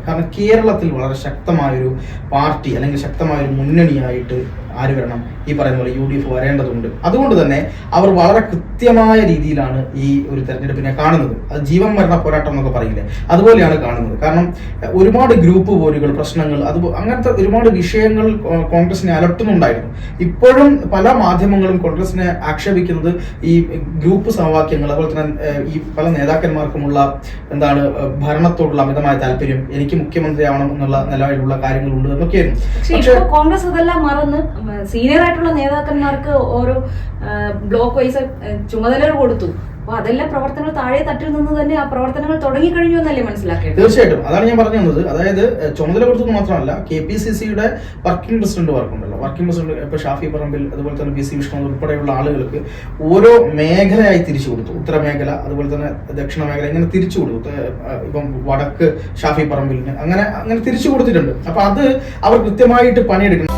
പറയുന്നത്. കാരണം കേരളത്തിൽ വളരെ ശക്തമായൊരു പാർട്ടി അല്ലെങ്കിൽ ശക്തമായൊരു മുന്നണിയായിട്ട് ആര് വരണം, ഈ പറയുന്ന പോലെ UDF വരേണ്ടതുണ്ട്. അതുകൊണ്ട് തന്നെ അവർ വളരെ കൃത്യമായ രീതിയിലാണ് ഈ ഒരു തെരഞ്ഞെടുപ്പിനെ കാണുന്നത്. അത് ജീവൻ മരണ പോരാട്ടം എന്നൊക്കെ പറയില്ലേ, അതുപോലെയാണ് കാണുന്നത്. കാരണം ഒരുപാട് ഗ്രൂപ്പ് പോരുകൾ, പ്രശ്നങ്ങൾ, അങ്ങനത്തെ ഒരുപാട് വിഷയങ്ങൾ കോൺഗ്രസിനെ അലട്ടുന്നുണ്ടായിരുന്നു. ഇപ്പോഴും പല മാധ്യമങ്ങളും കോൺഗ്രസിനെ ആക്ഷേപിക്കുന്നത് ഈ ഗ്രൂപ്പ് സമവാക്യങ്ങൾ, അതുപോലെ തന്നെ ഈ പല നേതാക്കന്മാർക്കുമുള്ള ഭരണത്തോടുള്ള അമിതമായ താല്പര്യം, എനിക്ക് മുഖ്യമന്ത്രിയാവണം എന്നുള്ള നിലവിലുള്ള കാര്യങ്ങളുണ്ട് എന്നൊക്കെയായിരുന്നു. പക്ഷേ കോൺഗ്രസ് അതെല്ലാം മറന്ന് സീനിയർ ആയിട്ടുള്ള നേതാക്കന്മാർക്ക് ഓരോ ബ്ലോക്ക് വൈസ് ചുമതലകൾ കൊടുത്തു. അപ്പൊ അതെല്ലാം പ്രവർത്തനങ്ങൾ താഴെ തട്ടിൽ നിന്ന് തന്നെ ആ പ്രവർത്തനങ്ങൾ തുടങ്ങിക്കഴിഞ്ഞു എന്നല്ലേ മനസ്സിലാക്കേണ്ടത്? തീർച്ചയായിട്ടും അതാണ് ഞാൻ പറഞ്ഞു തന്നത്. അതായത് ചുമതല കൊടുത്തത് മാത്രമല്ല, KPCCയുടെ വർക്കിംഗ് പ്രസിഡന്റ് വർക്കുണ്ടല്ലോ, വർക്കിംഗ് പ്രസിഡന്റ് ഇപ്പൊ ഷാഫി പറമ്പിൽ, അതുപോലെ തന്നെ PC വിഷ്ണു ഉൾപ്പെടെയുള്ള ആളുകൾക്ക് ഓരോ മേഖലയായി തിരിച്ചു കൊടുത്തു. ഉത്തരമേഖല, അതുപോലെ തന്നെ ദക്ഷിണ മേഖല, ഇങ്ങനെ തിരിച്ചു കൊടുത്തു. ഇപ്പം വടക്ക് ഷാഫി പറമ്പിലിന് അങ്ങനെ തിരിച്ചു കൊടുത്തിട്ടുണ്ട്. അപ്പൊ അത് അവർ കൃത്യമായിട്ട് പണിയെടുക്കണം.